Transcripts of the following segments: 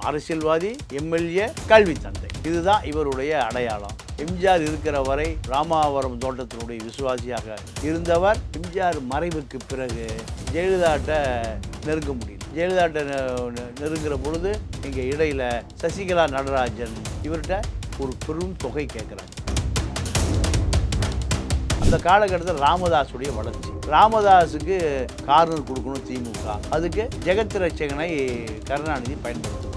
அரசியல்வாதி, எம்எல்ஏ, கல்வி தந்தை. இதுதான் இவருடைய அடையாளம். எம்ஜிஆர் இருக்கிற வரை ராமாவரம் தோட்டத்தினுடைய விசுவாசியாக இருந்தவர். எம்ஜிஆர் மறைவுக்கு பிறகு ஜெயலலிதாட்ட நெருங்க முடியல. ஜெயலலிதாட்ட நெருங்குற பொழுது இங்கே இடையில சசிகலா நடராஜன் இவர்கிட்ட ஒரு பெரும் தொகை கேட்குறாங்க. அந்த காலகட்டத்தில் ராமதாஸுடைய வளர்ச்சி, ராமதாஸுக்கு கார்னர் கொடுக்கணும் திமுக, அதுக்கு ஜெகத் ரட்சகனை கருணாநிதி பயன்படுத்தணும்.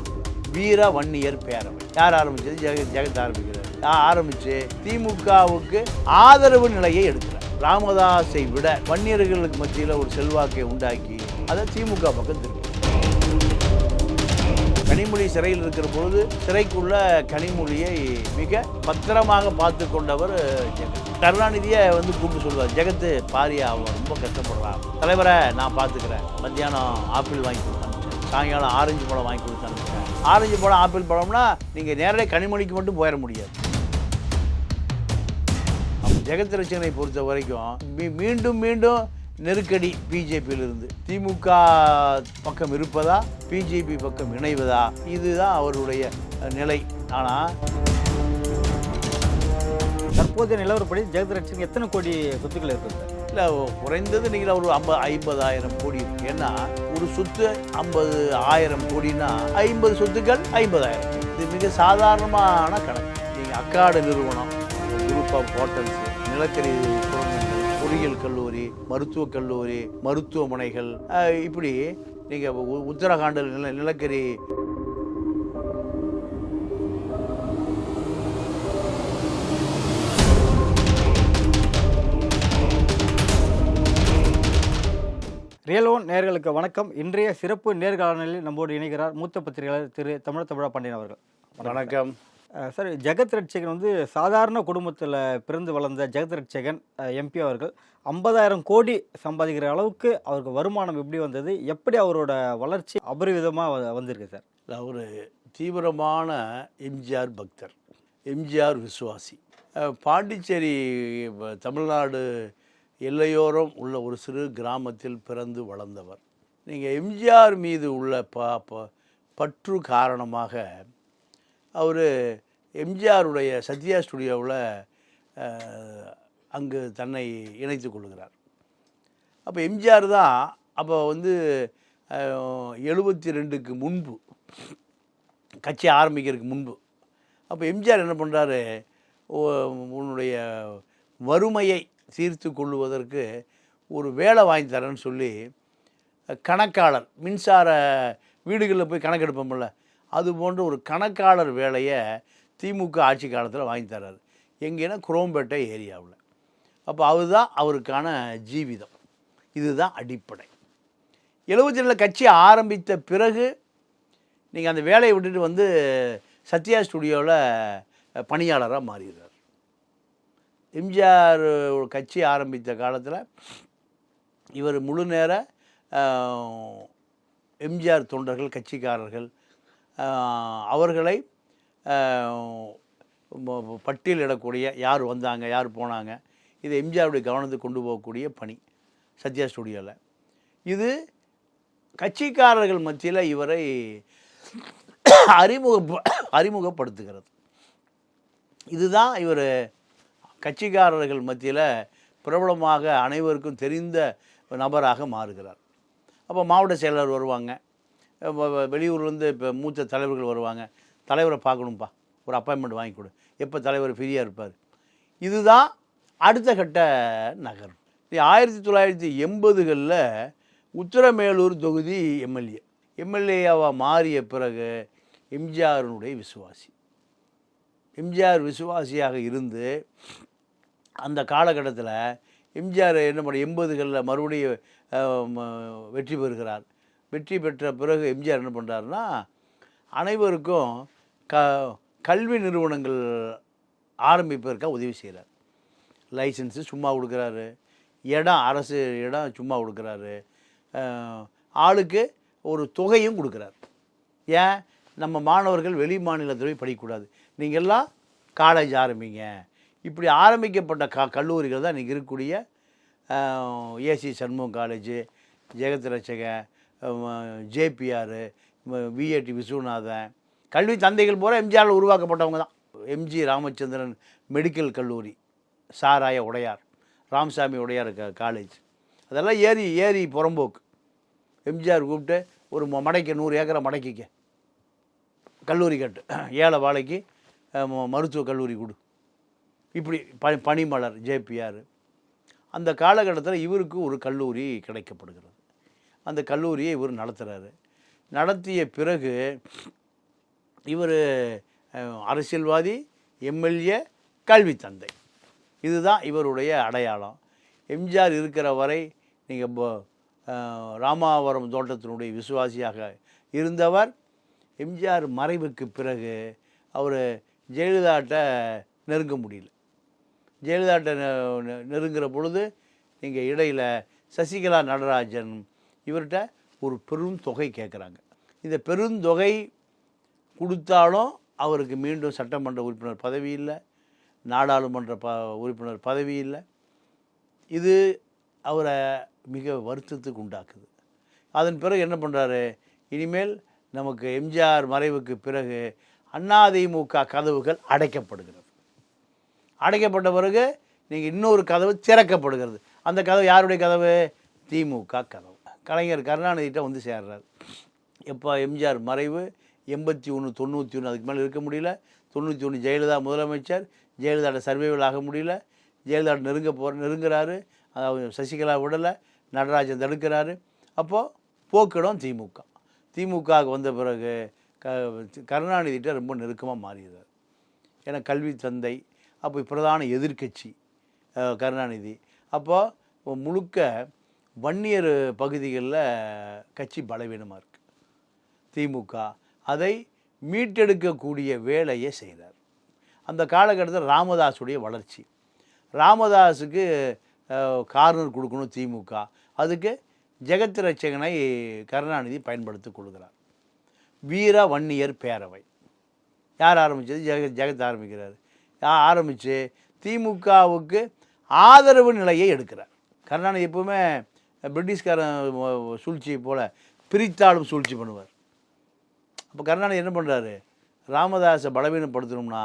வீர வன்னியர் பேரவை யார் ஆரம்பிச்சது? ஜெகத் ஆரம்பிக்கிறார். ஆரம்பித்து திமுகவுக்கு ஆதரவு நிலையை எடுக்கிறார். ராமதாஸை விட வன்னியர்களுக்கு மத்தியில் ஒரு செல்வாக்கை உண்டாக்கி அதை திமுக பக்கம் திருப்பி. கனிமொழி சிறையில் இருக்கிற பொழுது சிறைக்குள்ள கனிமொழியை மிக பத்திரமாக பார்த்து கொண்டவர் ஜெகத். கருணாநிதியை கூப்பிட்டு சொல்லுவார், ஜெகத்து பாரியா அவன் ரொம்ப கஷ்டப்படுறான், தலைவரை நான் பார்த்துக்கிறேன். மத்தியானம் ஆப்பிள் வாங்கி கொடுத்தாங்க, சாயங்காலம் ஆரஞ்சு பழம் வாங்கி கொடுத்தாங்க. ஆரஞ்சு பழம் ஆப்பிள் பழம்னா நீங்கள் நேரடியாக கனிமொழிக்கு மட்டும் போயிட முடியாது. ஜெகத் ரட்சகனை பொறுத்த வரைக்கும் மீண்டும் மீண்டும் நெருக்கடி பிஜேபியிலிருந்து திமுக பக்கம் இருப்பதா, பிஜேபி பக்கம் இணைவதா, இதுதான் அவருடைய நிலை. ஆனால் தற்போதைய நிலவரப்படி ஜெகத் ரட்சகன் எத்தனை கோடி சொத்துக்கள் இருக்குது? இல்லை, குறைந்தது நீங்கள் ஒரு 50,000 கோடி இருக்கு. ஏன்னா ஒரு சொத்து 50,000 கோடினா 50 சொத்துக்கள் 50,000. இது மிக சாதாரணமான கணக்கு. நீங்கள் அக்காடு நிறுவனம், குரூப் ஆஃப் ஹோட்டல்ஸ், நிலக்கரி சுரங்கங்கள், பொறியியல் கல்லூரி, மருத்துவக் கல்லூரி, மருத்துவமனைகள், இப்படி நீங்கள் உத்தரகாண்டில் நிலக்கரி ரியல் ஒன் நேயர்களுக்கு வணக்கம். இன்றைய சிறப்பு நேர்காணலில் நம்மோடு இணைகிறார் மூத்த பத்திரிகையாளர் திரு தமிழ பாண்டியன் அவர்கள். வணக்கம் சார். ஜெகத் ரட்சகன் சாதாரண குடும்பத்தில் பிறந்து வளர்ந்த ஜெகத் ரட்சகன் எம்பி அவர்கள் 50,000 கோடி சம்பாதிக்கிற அளவுக்கு அவருக்கு வருமானம் எப்படி வந்தது, எப்படி அவரோட வளர்ச்சி அபரிவிதமாக வந்திருக்கு சார்? அவர் தீவிரமான எம்ஜிஆர் பக்தர், எம்ஜிஆர் விசுவாசி. பாண்டிச்சேரி தமிழ்நாடு எல்லையோரம் உள்ள ஒரு சிறு கிராமத்தில் பிறந்து வளர்ந்தவர். நீங்கள் எம்ஜிஆர் மீது உள்ள பற்று காரணமாக அவர் எம்ஜிஆருடைய சத்யா ஸ்டுடியோவில் அங்கு தன்னை இணைத்து கொள்கிறார். அப்போ எம்ஜிஆர் தான் அப்போ 72க்கு முன்பு, கட்சி ஆரம்பிக்கிறதுக்கு முன்பு. அப்போ எம்ஜிஆர் என்ன பண்ணுறாரு, உன்னுடைய வறுமையை தீர்த்து கொள்ளுவதற்கு ஒரு வேலை வாங்கி தரேன்னு சொல்லி கணக்காளர், மின்சார வீடுகளில் போய் கணக்கெடுப்போம்ல, அது போன்ற ஒரு கணக்காளர் வேலையை திமுக ஆட்சி காலத்தில் வாங்கி தர்றாரு. எங்கேன்னா குரோம்பேட்டை ஏரியாவில். அப்போ அதுதான் அவருக்கான ஜீவிதம், இதுதான் அடிப்படை. 72 கட்சி ஆரம்பித்த பிறகு நீங்கள் அந்த வேலையை விட்டுட்டு சத்யா ஸ்டுடியோவில் பணியாளராக மாறிடுறார். எம்ஜிஆர் கட்சி ஆரம்பித்த காலத்தில் இவர் முழு நேர எம்ஜிஆர் தொண்டர்கள், கட்சிக்காரர்கள், அவர்களை பட்டியலிடக்கூடிய, யார் வந்தாங்க யார் போனாங்க, இது எம்ஜிஆருடைய கவனத்துக்கு கொண்டு போகக்கூடிய பணி சத்யா ஸ்டுடியோவில். இது கட்சிக்காரர்கள் மத்தியில் இவரை அறிமுகப்படுத்துகிறது. இதுதான் இவர் கட்சிக்காரர்கள் மத்தியில் பிரபலமாக அனைவருக்கும் தெரிந்த நபராக மாறுகிறார். அப்போ மாவட்ட செயலர் வருவாங்க, வெளியூர்லேருந்து இப்போ மூத்த தலைவர்கள் வருவாங்க, தலைவரை பார்க்கணும்ப்பா, ஒரு அப்பாயின்மெண்ட் வாங்கி கொடு, எப்போ தலைவர் ஃப்ரீயாக இருப்பார். இதுதான் அடுத்த கட்ட நகரம். 1980களில் உத்திரமேலூர் தொகுதி எம்எல்ஏவாக மாறிய பிறகு எம்ஜிஆருடைய விசுவாசி, எம்ஜிஆர் விசுவாசியாக இருந்து அந்த காலகட்டத்தில் எம்ஜிஆர் என்ன பண்ண 80களில் மறுபடியும் வெற்றி பெறுகிறார். வெற்றி பெற்ற பிறகு எம்ஜிஆர் என்ன பண்ணுறாருன்னா, அனைவருக்கும் கல்வி நிறுவனங்கள் ஆரம்பிப்பதற்காக உதவி செய்கிறார். லைசன்ஸு சும்மா கொடுக்குறாரு, இடம், அரசு இடம் சும்மா கொடுக்குறாரு, ஆளுக்கு ஒரு தொகையும் கொடுக்குறார். ஏன், நம்ம மாணவர்கள் வெளி மாநிலத்தில் போய் படிக்கக்கூடாது, நீங்கள்லாம் காலேஜ் ஆரம்பிங்க. இப்படி ஆரம்பிக்கப்பட்ட கல்லூரிகள் தான் இன்றைக்கி இருக்கக்கூடிய AC Shanmugam college, Jagath Ratchagan, JPR, VAT Viswanathan, கல்வி தந்தைகள் பூரா எம்ஜிஆர் உருவாக்கப்பட்டவங்க தான். எம்ஜி ராமச்சந்திரன் மெடிக்கல் கல்லூரி, சாராய உடையார், ராமசாமி உடையார் காலேஜ், அதெல்லாம் ஏரி புறம்போக்கு. எம்ஜிஆர் கூப்பிட்டு ஒரு மடைக்கு 100 ஏக்கரை மடக்கிக்க, கல்லூரி கட்டு, ஏழை வாழைக்கு மருத்துவக் கல்லூரி கொடு, இப்படி பனிமலர் ஜேபிஆர். அந்த காலகட்டத்தில் இவருக்கு ஒரு கல்லூரி கிடைக்கப்படுகிறது. அந்த கல்லூரியை இவர் நடத்துகிறாரு. நடத்திய பிறகு இவர் அரசியல்வாதி, எம்எல்ஏ, கல்வி தந்தை, இதுதான் இவருடைய அடையாளம். எம்ஜிஆர் இருக்கிற வரை நீங்கள் ராமாவரம் தோட்டத்தினுடைய விசுவாசியாக இருந்தவர். எம்ஜிஆர் மறைவுக்கு பிறகு அவர் ஜெயலலிதாட்ட நெருங்க முடியல. ஜெயலலிதாட்ட நெருங்குற பொழுது நீங்கள் இடையில் சசிகலா நடராஜன் இவர்கிட்ட ஒரு பெரும் தொகை கேட்குறாங்க. இந்த பெருந்தொகை கொடுத்தாலும் அவருக்கு மீண்டும் சட்டமன்ற உறுப்பினர் பதவி இல்லை, நாடாளுமன்ற உறுப்பினர் பதவி இல்லை. இது அவரை மிக வருத்தத்துக்கு உண்டாக்குது. அதன் பிறகு என்ன பண்ணுறாரு, இனிமேல் நமக்கு எம்ஜிஆர் மறைவுக்கு பிறகு அதிமுக கதவுகள் அடைக்கப்படுகிறது. அடைக்கப்பட்ட பிறகு நீங்கள் இன்னொரு கதவு திறக்கப்படுகிறது. அந்த கதவு யாருடைய கதவு? திமுக கதவு. கலைஞர் கருணாநிதிட்ட வந்து சேர்றார். எப்போ எம்ஜிஆர் மறைவு 81, 91, அதுக்கு மேலே இருக்க முடியல. 91 ஜெயலலிதா முதலமைச்சர், ஜெயலலிதாட்ட சர்வைவல் ஆக முடியல. ஜெயலலிதா நெருங்குறாரு. அதாவது சசிகலா விடலை, நடராஜன் தடுக்கிறாரு. அப்போது போக்கிடம் திமுக. திமுகவுக்கு வந்த பிறகு கருணாநிதிட்ட ரொம்ப நெருக்கமாக மாறிடுறார். ஏன்னா கல்வி தந்தை, அப்போ பிரதான எதிர்க்கட்சி கருணாநிதி. அப்போது முழுக்க வன்னியர் பகுதிகளில் கட்சி பலவீனமாக இருக்குது. திமுக அதை மீட்டெடுக்கக்கூடிய வேலையை செய்கிறார். அந்த காலகட்டத்தில் ராமதாஸுடைய வளர்ச்சி, ராமதாஸுக்கு கார்னர் கொடுக்கணும் திமுக. அதுக்கு ஜெகத் ரட்சகனை கருணாநிதி பயன்படுத்தி கொள்கிறார். வீர வன்னியர் பேரவை யார் ஆரம்பித்தது? ஜெகத் ஆரம்பிக்கிறார். ஆரம்பித்து திமுகவுக்கு ஆதரவு நிலையை எடுக்கிறார். கருணாநிதி எப்பவுமே பிரிட்டிஷ்காரன் சூழ்ச்சியை போல் பிரித்தாளும் சூழ்ச்சி பண்ணுவார். அப்போ கருணாநிதி என்ன பண்ணுறாரு, ராமதாஸை பலவீனப்படுத்தணும்னா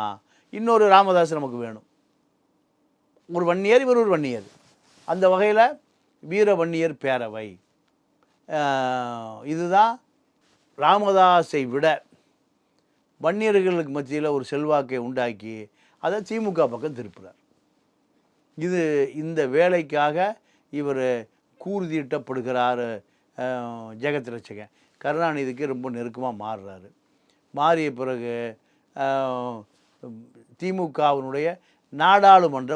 இன்னொரு ராமதாஸ் நமக்கு வேணும். ஒரு வன்னியர், இவர் ஒரு வன்னியர். அந்த வகையில் வீர வன்னியர் பேரவை, இதுதான் ராமதாஸை விட வன்னியர்களுக்கு மத்தியில் ஒரு செல்வாக்கை உண்டாக்கி அதை திமுக பக்கம் திருப்புறார். இந்த வேலைக்காக இவர் கூர்தீட்டப்படுகிறார். ஜெகத் ரட்சகன் கருணாநிதிக்கு ரொம்ப நெருக்கமாக மாறுறாரு. மாறிய பிறகு திமுகவினுடைய நாடாளுமன்ற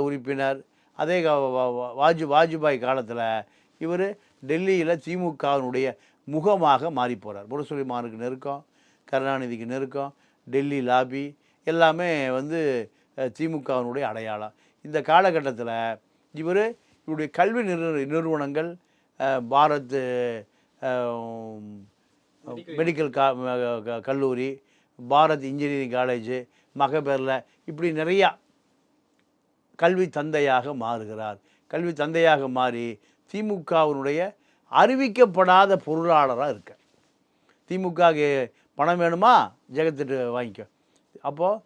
உறுப்பினர் அதே வாஜ்பாய் காலத்தில் இவர் டெல்லியில் திமுகவினுடைய முகமாக மாறி போகிறார். முரசொலிமானுக்கு நெருக்கம், கருணாநிதிக்கு நெருக்கம், டெல்லி லாபி எல்லாமே வந்து திமுகவினுடைய அடையாளம். இந்த காலகட்டத்தில் இவருடைய கல்வி நிறுவனங்கள், பாரத் மெடிக்கல் கல்லூரி, பாரத் இன்ஜினியரிங் காலேஜு, மகபேரில் இப்படி நிறையா கல்வி தந்தையாக மாறுகிறார். கல்வி தந்தையாக மாறி திமுகவினுடைய அறிவிக்கப்படாத பொருளாளராக இருக்கார். திமுக பணம் வேணுமா, ஜெகத்திட்டு வாங்கிக்க. அப்போது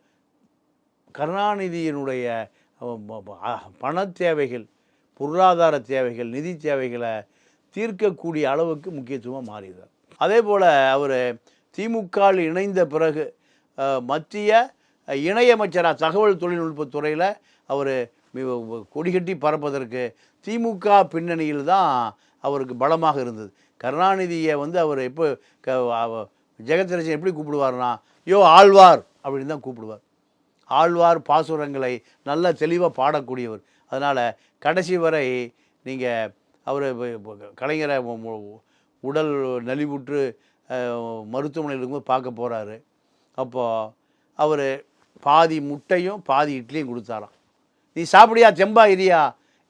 கருணாநிதியினுடைய பண தேவைகள், பொருளாதார தேவைகள், நிதி தேவைகளை தீர்க்கக்கூடிய அளவுக்கு முக்கியத்துவமாக மாறுகிறார். அதே போல் அவர் திமுகவில் இணைந்த பிறகு மத்திய இணையமைச்சராக தகவல் தொழில்நுட்பத்துறையில் அவர் கொடிகட்டி பறப்பதற்கு திமுக பின்னணியில் தான் அவருக்கு பலமாக இருந்தது. கருணாநிதியை வந்து அவர் எப்போ ஜெகத் ரட்சகன் எப்படி கூப்பிடுவார்னா, ஆழ்வார் அப்படின்னு தான் கூப்பிடுவார். ஆழ்வார் பாசுரங்களை நல்ல தெளிவாக பாடக்கூடியவர். அதனால் கடைசி வரை நீங்கள் அவர் கலைஞரை உடல் நலிவுற்று மருத்துவமனையில் இருக்கும்போது பார்க்க போகிறாரு. அப்போது அவர் பாதி முட்டையும் பாதி இட்லியும் கொடுத்தாராம். நீ சாப்பிடியா, தெம்பா இரியா,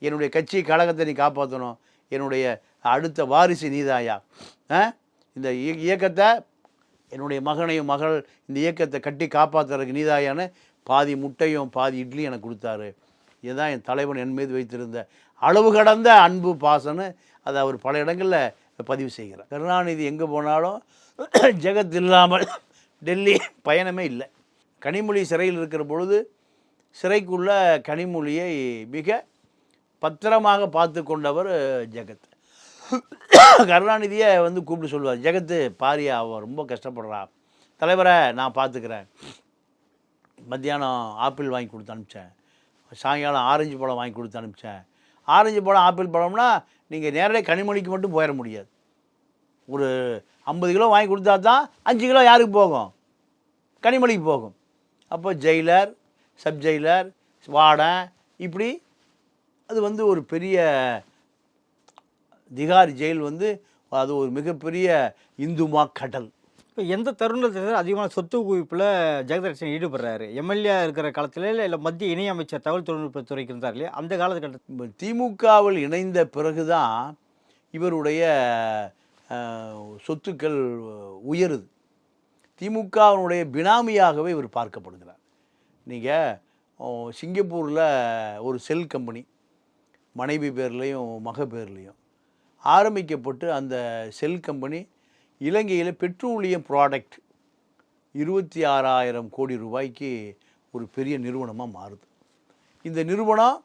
என்னுடைய கட்சி கழகத்தை நீ காப்பாற்றணும், என்னுடைய அடுத்த வாரிசு நீதாயா, இந்த இயக்கத்தை, என்னுடைய மகனையும் மகள் இந்த இயக்கத்தை கட்டி காப்பாற்றுறதுக்கு நீதாயான்னு பாதி முட்டையும் பாதி இட்லியும் எனக்கு கொடுத்தாரு. இதுதான் என் தலைவன் என் மீது வைத்திருந்த அளவு கடந்த அன்பு பாசன்னு அதை அவர் பல இடங்களில் பதிவு செய்கிறார். கருணாநிதி எங்கே போனாலும் ஜெகத் இல்லாமல் டெல்லி பயணமே இல்லை. கனிமொழி சிறையில் இருக்கிற பொழுது சிறைக்குள்ள கனிமொழியை மிக பத்திரமாக பார்த்து கொண்டவர் ஜெகத். கருணாநிதியை கூப்பிட்டு சொல்லுவார், ஜெகத்து பாரியா அவன் ரொம்ப கஷ்டப்படுறா, தலைவரை நான் பார்த்துக்கிறேன். மத்தியானம் ஆப்பிள் வாங்கி கொடுத்து அனுப்பிச்சேன், சாயங்காலம் ஆரஞ்சு பழம் வாங்கி கொடுத்து அனுப்பிச்சேன். ஆரஞ்சு பழம் ஆப்பிள் பழம்னா நீங்கள் நேரடியாக கனிமொழிக்கு மட்டும் போயிட முடியாது. ஒரு 50 கிலோ வாங்கி கொடுத்தா தான் 5 கிலோ யாருக்கு போகும்? கனிமொழிக்கு போகும். அப்போ ஜெயிலர், சப் ஜெயிலர், வார்டன், இப்படி அது ஒரு பெரிய திகார் ஜெயில் அது ஒரு மிகப்பெரிய இந்துமா கடல். இப்போ எந்த தருணத்தில் அதிகமான சொத்து குவிப்பில் ஜெகதரட்சகன் ஈடுபடுறாரு? எம்எல்ஏ இருக்கிற காலத்தில் இல்லை மத்திய இணையமைச்சர் தகவல் தொழில்நுட்பத்துறைக்கு இருந்தார் இல்லையா, அந்த காலகட்டத்தில் திமுகவில் இணைந்த பிறகு தான் இவருடைய சொத்துக்கள் உயருது. திமுகவினுடைய பினாமியாகவே இவர் பார்க்கப்படுகிறார். நீங்கள் சிங்கப்பூரில் ஒரு செல் கம்பெனி மனைவி பேர்லேயும் மக பேர்லேயும் ஆரம்பிக்கப்பட்டு அந்த செல் கம்பெனி இலங்கையில் பெட்ரோலியம் ப்ராடக்ட் 26,000 கோடி ரூபாய்க்கு ஒரு பெரிய நிறுவனமாக மாறுது. இந்த நிறுவனம்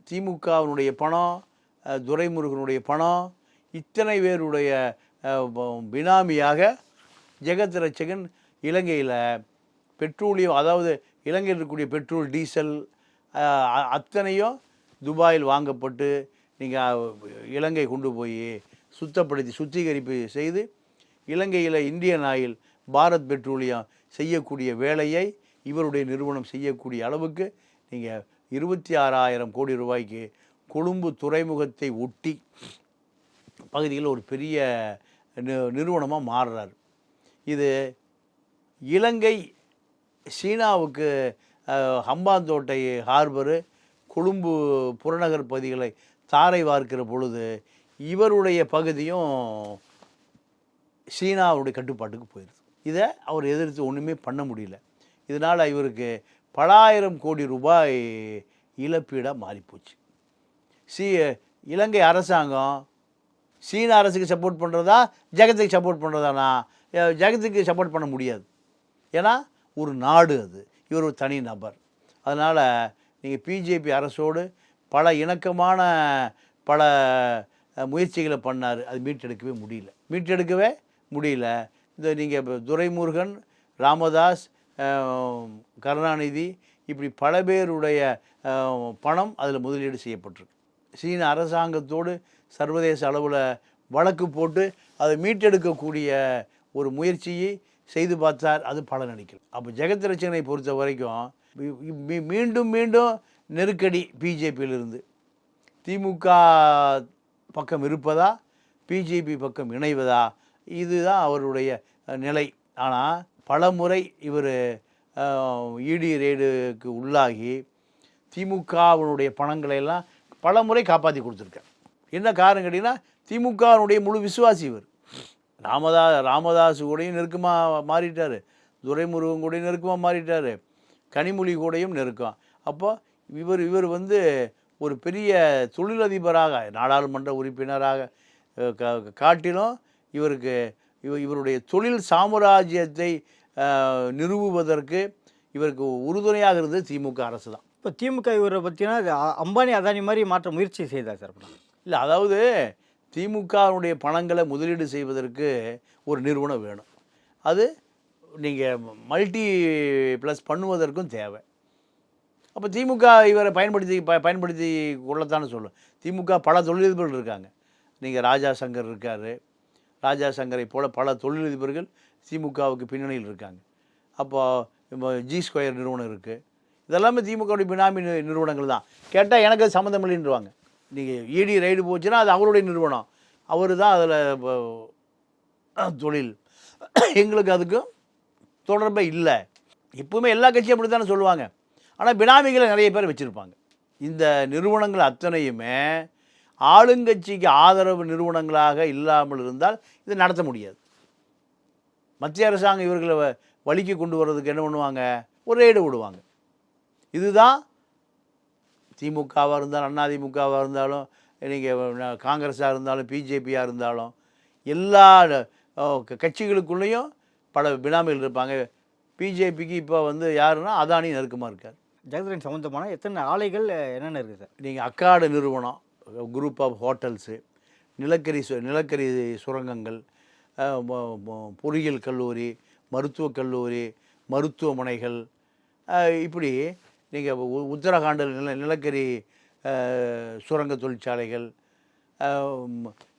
திமுகவினுடைய பணம், துரைமுருகனுடைய பணம், இத்தனை பேருடைய பினாமியாக ஜெகத் ரட்சகன் இலங்கையில் பெட்ரோலியம், அதாவது இலங்கையில் இருக்கக்கூடிய பெட்ரோல், டீசல் அத்தனையும் துபாயில் வாங்கப்பட்டு நீங்கள் இலங்கை கொண்டு போய் சுத்தப்படுத்தி சுத்திகரிப்பு செய்து இலங்கையில் இந்தியன் ஆயில், பாரத் பெட்ரோலியம் செய்யக்கூடிய வேலையை இவருடைய நிறுவனம் செய்யக்கூடிய அளவுக்கு நீங்கள் 26,000 கோடி ரூபாய்க்கு கொழும்பு துறைமுகத்தை ஒட்டி பகுதியில் ஒரு பெரிய நிறுவனமாக மாறுறார். இது இலங்கை சீனாவுக்கு ஹம்பாந்தோட்டை ஹார்பரு, கொழும்பு புறநகர் பகுதிகளை தாரை வார்க்கிற பொழுது இவருடைய பகுதியும் சீனாவுடைய கட்டுப்பாட்டுக்கு போயிடுது. இதை அவர் எதிர்த்து ஒன்றுமே பண்ண முடியல. இதனால் இவருக்கு பல ஆயிரம் கோடி ரூபாய் இழப்பீடாக மாறிப்போச்சு. இலங்கை அரசாங்கம் சீன அரசுக்கு சப்போர்ட் பண்ணுறதா ஜெகத்துக்கு சப்போர்ட் பண்ணுறதானா? ஜெகத்துக்கு சப்போர்ட் பண்ண முடியாது. ஏன்னா ஒரு நாடு அது, இவர் ஒரு தனி நபர். அதனால் நீங்கள் பிஜேபி அரசோடு பல இணக்கமான பல முயற்சிகளை பண்ணார், அது மீட்டெடுக்கவே முடியல. இந்த நீங்கள் துரைமுருகன், ராமதாஸ், கருணாநிதி, இப்படி பல பேருடைய பணம் அதில் முதலீடு செய்யப்பட்டிருக்கு. சீன அரசாங்கத்தோடு சர்வதேச அளவில் வழக்கு போட்டு அதை மீட்டெடுக்கக்கூடிய ஒரு முயற்சியை செய்து பார்த்தார், அது பலனளிக்கல. அப்போ ஜெகத் ரட்சகனை பொறுத்த வரைக்கும் மீண்டும் நெருக்கடி பிஜேபியிலிருந்து. திமுக பக்கம் இருப்பதா, பிஜேபி பக்கம் இணைவதா, இதுதான் அவருடைய நிலை. ஆனால் பல முறை இவர் இடி ரெய்டுக்கு உள்ளாகி திமுகவினுடைய பணங்களை எல்லாம் பல முறை காப்பாற்றி கொடுத்துருக்கார். என்ன காரணம் கேட்டிங்கன்னா, திமுகவினுடைய முழு விசுவாசி இவர். ராமதாஸ் கூடயும் நெருக்கமாக மாறிட்டார், துரைமுருகன் கூடயும் நெருக்கமாக மாறிட்டார், கனிமொழி கூடயும் நெருக்கம். அப்போ இவர் ஒரு பெரிய தொழிலதிபராக, நாடாளுமன்ற உறுப்பினராக காட்டிலும் இவருடைய தொழில் சாம்ராஜ்யத்தை நிறுவுவதற்கு இவருக்கு உறுதுணையாக இருந்தது திமுக அரசு தான். இப்போ திமுக இவரை பார்த்தீங்கன்னா அம்பானி அதானி மாதிரி மாற்ற முயற்சி செய்தார் சார். இல்லை, அதாவது திமுகவுடைய பணங்களை முதலீடு செய்வதற்கு ஒரு நிறுவனம் வேணும். அது நீங்கள் மல்டி ப்ளஸ் பண்ணுவதற்கும் தேவை. அப்போ திமுக இவரை பயன்படுத்தி கொள்ளத்தானு சொல்லும். திமுக பல தொழிலதிபர்கள் இருக்காங்க. நீங்கள் ராஜா சங்கர் இருக்கார், ராஜா சங்கரை போல் பல தொழிலதிபர்கள் திமுகவுக்கு பின்னணியில் இருக்காங்க. அப்போது ஜி ஸ்கொயர் நிறுவனம் இருக்குது. இதெல்லாமே திமுகவுடைய பினாமி நிறுவனங்கள் தான். கேட்டால் எனக்கு அது சம்மந்தம் இல்லைன்றுவாங்க. நீங்கள் இடி ரைடு போச்சுன்னா அது அவருடைய நிறுவனம், அவர் தான் அதில் தொழில், எங்களுக்கு அதுக்கும் தொடர்பே இல்லை. எப்பவுமே எல்லா கட்சியும் அப்படி தானே சொல்லுவாங்க. ஆனால் பினாமிகளை நிறைய பேர் வச்சுருப்பாங்க. இந்த நிறுவனங்கள் அத்தனையுமே ஆளுங்கட்சிக்கு ஆதரவு நிறுவனங்களாக இல்லாமல் இருந்தால் இதை நடத்த முடியாது. மத்திய அரசாங்கம் இவர்களை வழிக்கு கொண்டு வர்றதுக்கு என்ன பண்ணுவாங்க? ஒரு ரெய்டு விடுவாங்க. இதுதான் திமுகவாக இருந்தாலும், அதிமுகவாக இருந்தாலும், நீங்கள் காங்கிரஸாக இருந்தாலும், பிஜேபியாக இருந்தாலும், எல்லா கட்சிகளுக்குள்ளேயும் பல பினாமிகள் இருப்பாங்க. பிஜேபிக்கு இப்போ வந்து யாருன்னா அதானி நெருக்கமாக இருக்கார். ஜெகத்ரட்சகன் சம்மந்தமான எத்தனை ஆலைகள் என்னென்ன இருக்குது சார்? நீங்கள் அக்காடு நிறுவனம், குரூப் ஆஃப் ஹோட்டல்ஸு, நிலக்கரி சுரங்கங்கள், பொறியியல் கல்லூரி, மருத்துவக் கல்லூரி, மருத்துவமனைகள், இப்படி நீங்கள் உத்தரகாண்டில் நிலக்கரி சுரங்க தொழிற்சாலைகள்,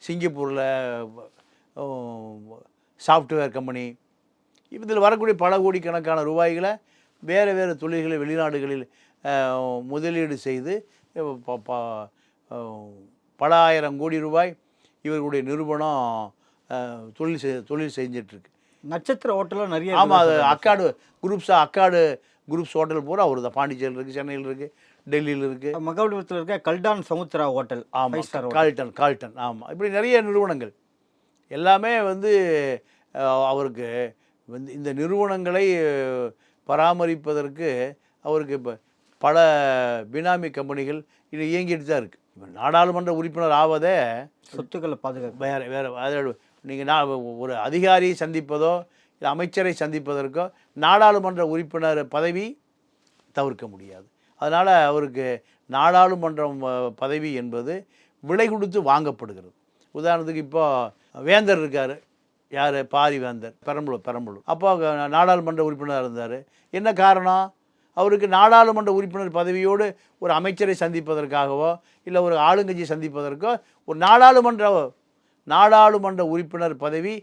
சிங்கப்பூரில் சாஃப்ட்வேர் கம்பெனி, இதில் வரக்கூடிய பல கோடிக்கணக்கான ரூபாய்களை வேறு வேறு தொழில்களை வெளிநாடுகளில் முதலீடு செய்து பல ஆயிரம் கோடி ரூபாய் இவர்களுடைய நிறுவனம் தொழில் செஞ்சிட்ருக்கு. நட்சத்திர ஹோட்டலும் நிறைய. ஆமாம், அது அக்காடு குரூப்ஸ் ஹோட்டல் பூரா அவர் தான். பாண்டிச்சேரியில் இருக்குது, சென்னையில் இருக்குது, டெல்லியில் இருக்குது, மகாபலிபுரத்தில் இருக்க கல்டான் சமுத்திரா ஹோட்டல். ஆமாம், கால்டன். ஆமாம், இப்படி நிறைய நிறுவனங்கள் எல்லாமே வந்து அவருக்கு வந்து இந்த நிறுவனங்களை பராமரிப்பதற்கு அவருக்கு இப்போ பல பினாமி கம்பெனிகள் இது இயங்கிட்டு தான் இருக்குது. இப்போ நாடாளுமன்ற உறுப்பினர் ஆவதே சொத்துக்களை பாதுகாக்க வேறு அதோட நீங்கள் ஒரு அதிகாரியை சந்திப்பதோ இல்லை அமைச்சரை சந்திப்பதற்கோ நாடாளுமன்ற உறுப்பினர் பதவி தவிர்க்க முடியாது. அதனால் அவருக்கு நாடாளுமன்றம் பதவி என்பது விலை கொடுத்து வாங்கப்படுகிறது. உதாரணத்துக்கு இப்போ வேந்தர் இருக்கார், யார்? பாரிவேந்தர், பெரம்பலூர். அப்போ நாடாளுமன்ற உறுப்பினராக இருந்தார். என்ன காரணம்? அவருக்கு நாடாளுமன்ற உறுப்பினர் பதவியோடு ஒரு அமைச்சரை சந்திப்பதற்காகவோ இல்லை ஒரு ஆளுங்கட்சியை சந்திப்பதற்கோ ஒரு நாடாளுமன்ற உறுப்பினர் பதவி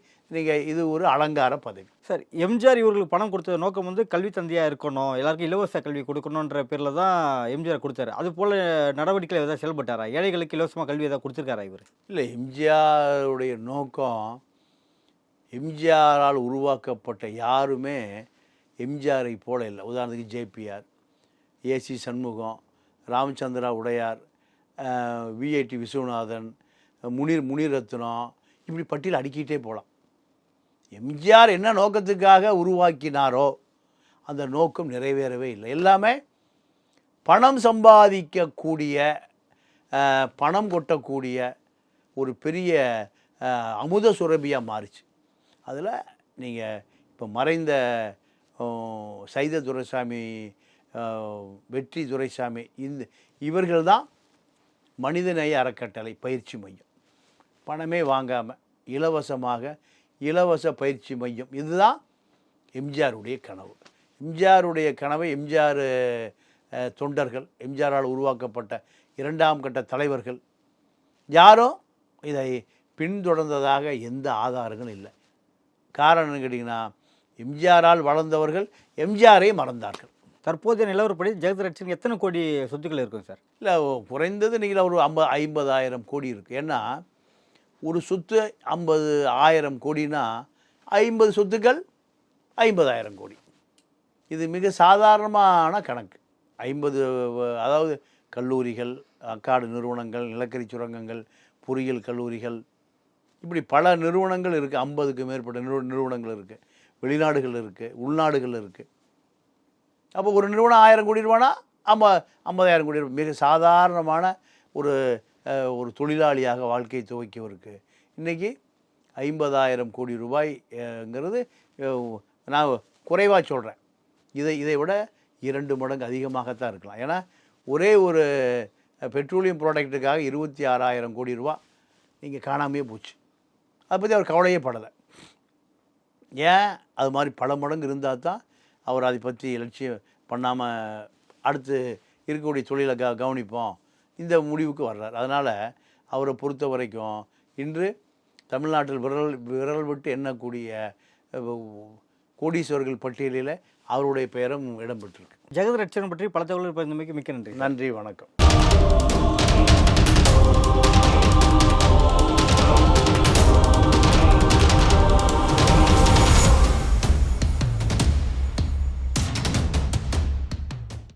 இது ஒரு அலங்கார பதவி. சார், எம்ஜிஆர் இவர்களுக்கு பணம் கொடுத்த நோக்கம் வந்து கல்வி தந்தையாக இருக்கணும், எல்லாருக்கும் இலவச கல்வி கொடுக்கணுன்ற பேரில் தான் எம்ஜிஆர் கொடுத்தாரு. அது போல் நடவடிக்கைகள் ஏதாவது செயல்பட்டாரா? ஏழைகளுக்கு இலவசமாக கல்வி ஏதாவது கொடுத்துருக்காரா இவர்? இல்லை, எம்ஜிஆருடைய நோக்கம், எம்ஜிஆரால் உருவாக்கப்பட்ட யாருமே எம்ஜிஆரை போல இல்லை. உதாரணத்துக்கு ஜேபிஆர், ஏசி சண்முகம், ராமச்சந்திரா உடையார், விஐடி விஸ்வநாதன், முனிரத்னம், இப்படி பட்டியல் அடுக்கிட்டே போகலாம். எம்ஜிஆர் என்ன நோக்கத்துக்காக உருவாக்கினாரோ அந்த நோக்கம் நிறைவேறவே இல்லை. எல்லாமே பணம் சம்பாதிக்கக்கூடிய, பணம் கொட்டக்கூடிய ஒரு பெரிய அமுத சுரபியாக மாறிச்சு. அதில் நீங்கள் இப்போ மறைந்த சைத துரைசாமி, வெற்றி துரைசாமி, இவர்கள் தான் மனிதநேய அறக்கட்டளை பயிற்சி மையம். பணமே வாங்காமல் இலவசமாக இலவச பயிற்சி மையம். இதுதான் எம்ஜிஆருடைய கனவு. எம்ஜிஆருடைய கனவை எம்ஜிஆர் தொண்டர்கள், எம்ஜிஆரால் உருவாக்கப்பட்ட இரண்டாம் கட்ட தலைவர்கள் யாரும் இதை பின்தொடர்ந்ததாக எந்த ஆதாரங்களும் இல்லை. காரணம் கேட்டிங்கன்னா, எம்ஜிஆரால் வளர்ந்தவர்கள் எம்ஜிஆரை மறந்தார்கள். தற்போதைய நிலவரப்படி ஜெகத்ரட்சகன் எத்தனை கோடி சொத்துக்கள் இருக்கும் சார்? இல்லை, குறைந்தது நீங்கள் ஒரு 50,000 கோடி இருக்குது. ஏன்னா ஒரு சொத்து 50,000 கோடினா 50 சொத்துக்கள் 50,000 கோடி. இது மிக சாதாரணமான கணக்கு. 50, அதாவது கல்லூரிகள், அக்காடு நிறுவனங்கள், நிலக்கரி சுரங்கங்கள், பொறியியல் கல்லூரிகள், இப்படி பல நிறுவனங்கள் இருக்குது. 50க்கு மேற்பட்ட நிறுவனங்கள் இருக்குது. வெளிநாடுகள் இருக்குது, உள்நாடுகள் இருக்குது. அப்போ ஒரு நிறுவனம் 1000 கோடி ரூபானா 50,000 கோடி ரூபாய். மிக சாதாரணமான ஒரு தொழிலாளியாக வாழ்க்கையை துவக்கியவருக்கு இன்றைக்கி 50,000 கோடி ரூபாய்ங்கிறது நான் குறைவாக சொல்கிறேன். இதை விட 2 மடங்கு அதிகமாகத்தான் இருக்கலாம். ஏன்னா ஒரே ஒரு பெட்ரோலியம் ப்ராடக்ட்டுக்காக 26,000 கோடி ரூபா நீங்கள் காணாமையே போச்சு. அதை பற்றி அவர் கவலையே படலை. ஏன்? அது மாதிரி பல மடங்கு இருந்தால் தான் அவர் அதை பற்றி லட்சியம் பண்ணாமல் அடுத்து இருக்கக்கூடிய தொழிலை கவனிப்போம், இந்த முடிவுக்கு வர்றார். அதனால் அவரை பொறுத்த வரைக்கும் இன்று தமிழ்நாட்டில் விரல் விட்டு எண்ணக்கூடிய கோடீஸ்வரர்கள் பட்டியலில் அவருடைய பெயரும் இடம்பெற்றிருக்கு. ஜெகத்ரட்சகன் பற்றி பல தகவல்கள் மிக்க நன்றி. நன்றி, வணக்கம்.